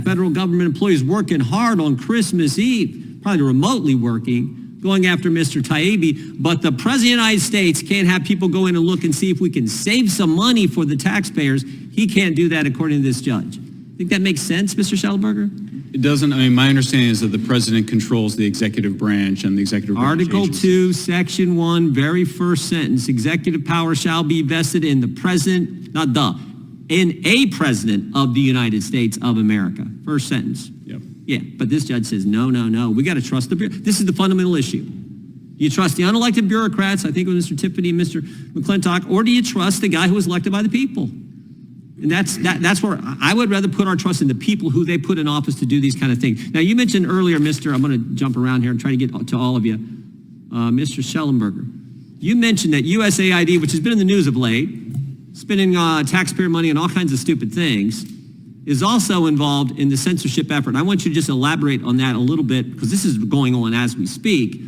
federal government employees working hard on Christmas Eve, probably remotely working, going after Mr. Taibbi, but the President of the United States can't have people go in and look and see if we can save some money for the taxpayers. He can't do that according to this judge. Think that makes sense, Mr. Schellenberger? It doesn't. I mean, my understanding is that the president controls the executive branch and the executive branch Article agencies. 2, Section 1, very first sentence, executive power shall be vested in the president, in a president of the United States of America. First sentence. Yep. Yeah, but this judge says, no, no, no. We got to trust the bureau. This is the fundamental issue. Do you trust the unelected bureaucrats, I think it was Mr. Tiffany and Mr. McClintock, or do you trust the guy who was elected by the people? And that's where I would rather put our trust in the people who they put in office to do these kind of things. Now, you mentioned earlier, I'm going to jump around here and try to get to all of you. Mr. Schellenberger, you mentioned that USAID, which has been in the news of late, spending taxpayer money on all kinds of stupid things, is also involved in the censorship effort. I want you to just elaborate on that a little bit, because this is going on as we speak.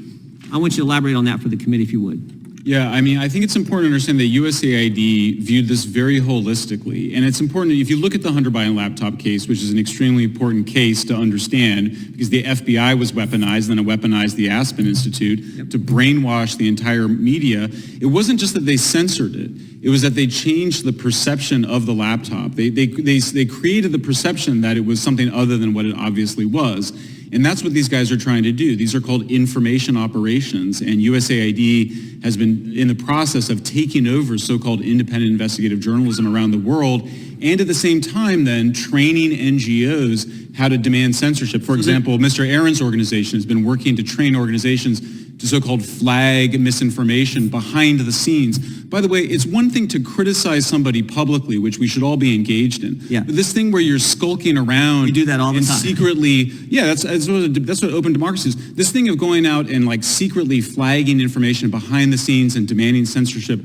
I want you to elaborate on that for the committee, if you would. Yeah, I mean, I think it's important to understand that USAID viewed this very holistically. And it's important, if you look at the Hunter Biden laptop case, which is an extremely important case to understand, because the FBI was weaponized, then it weaponized the Aspen Institute to brainwash the entire media. It wasn't just that they censored it. It was that they changed the perception of the laptop. They created the perception that it was something other than what it obviously was. And that's what these guys are trying to do. These are called information operations, and USAID has been in the process of taking over so-called independent investigative journalism around the world, and at the same time then training NGOs how to demand censorship. For example, Mr. Aaron's organization has been working to train organizations to so-called flag misinformation behind the scenes. By the way, it's one thing to criticize somebody publicly, which we should all be engaged in. Yeah. But this thing where you're skulking around, you do that all the and time. secretly, yeah, that's what open democracy is. This thing of going out and like secretly flagging information behind the scenes and demanding censorship,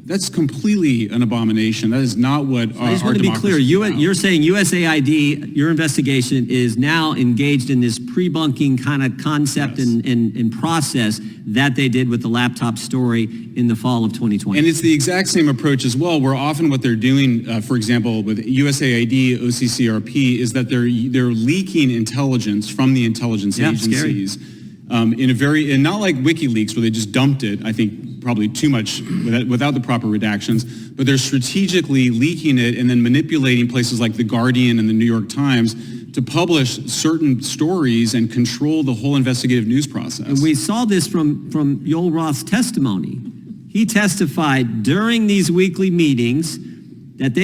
that's completely an abomination. That is not what I just want to be clear. You're saying USAID, your investigation is now engaged in this pre-bunking kind of concept and process that they did with the laptop story in the fall of 2020. And it's the exact same approach as well, where often what they're doing, for example, with USAID, OCCRP, is that they're leaking intelligence from the intelligence agencies. And not like WikiLeaks, where they just dumped it, I think, probably too much without the proper redactions, but they're strategically leaking it and then manipulating places like The Guardian and the New York Times to publish certain stories and control the whole investigative news process. And we saw this from Yoel Roth's testimony. He testified during these weekly meetings that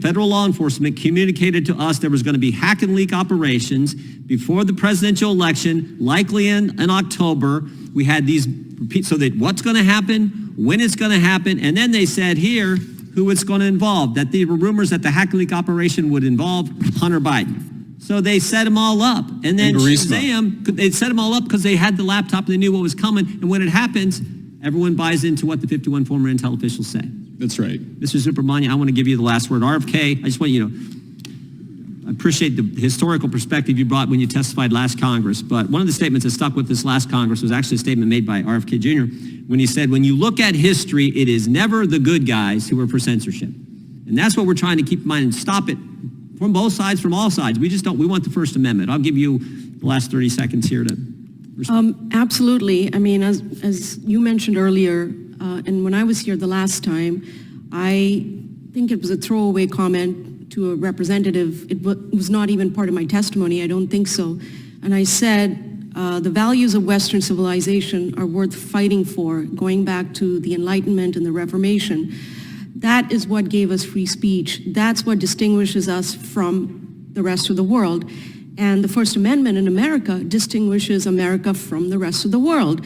federal law enforcement communicated to us there was going to be hack and leak operations before the presidential election, likely in October. We had these, so that what's going to happen, when it's going to happen, and then they said here who it's going to involve, that there were rumors that the hack and leak operation would involve Hunter Biden. So they set them all up. And then Shazam, they set them all up because they had the laptop and they knew what was coming. And when it happens, everyone buys into what the 51 former intel officials say. That's right. Mr. Subramanian, I want to give you the last word. RFK, I just want you to I appreciate the historical perspective you brought when you testified last Congress, but one of the statements that stuck with this last Congress was actually a statement made by RFK Jr. when he said, when you look at history, it is never the good guys who are for censorship. And that's what we're trying to keep in mind and stop it from both sides, from all sides. We want the First Amendment. I'll give you the last 30 seconds here to respond. Absolutely. I mean, as you mentioned earlier, and when I was here the last time, I think it was a throwaway comment to a representative. It was not even part of my testimony. I don't think so. And I said, the values of Western civilization are worth fighting for, going back to the Enlightenment and the Reformation. That is what gave us free speech. That's what distinguishes us from the rest of the world. And the First Amendment in America distinguishes America from the rest of the world.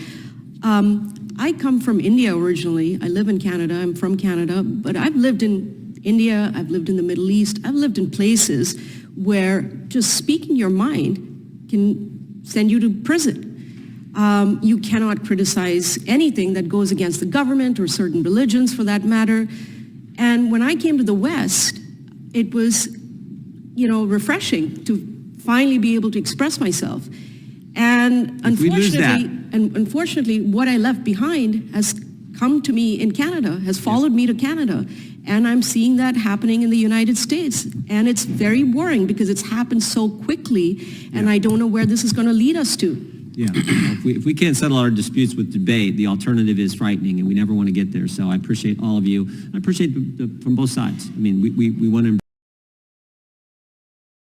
I come from India originally. I live in Canada. I'm from Canada, but I've lived in India, I've lived in the Middle East, I've lived in places where just speaking your mind can send you to prison. You cannot criticize anything that goes against the government or certain religions for that matter. And when I came to the West, it was, refreshing to finally be able to express myself. And unfortunately, what I left behind has come to me in Canada, has followed me to Canada. And I'm seeing that happening in the United States. And it's very worrying because it's happened so quickly, and I don't know where this is going to lead us to. Yeah, if we can't settle our disputes with debate, the alternative is frightening, and we never want to get there. So I appreciate all of you. I appreciate from both sides. I mean, we want to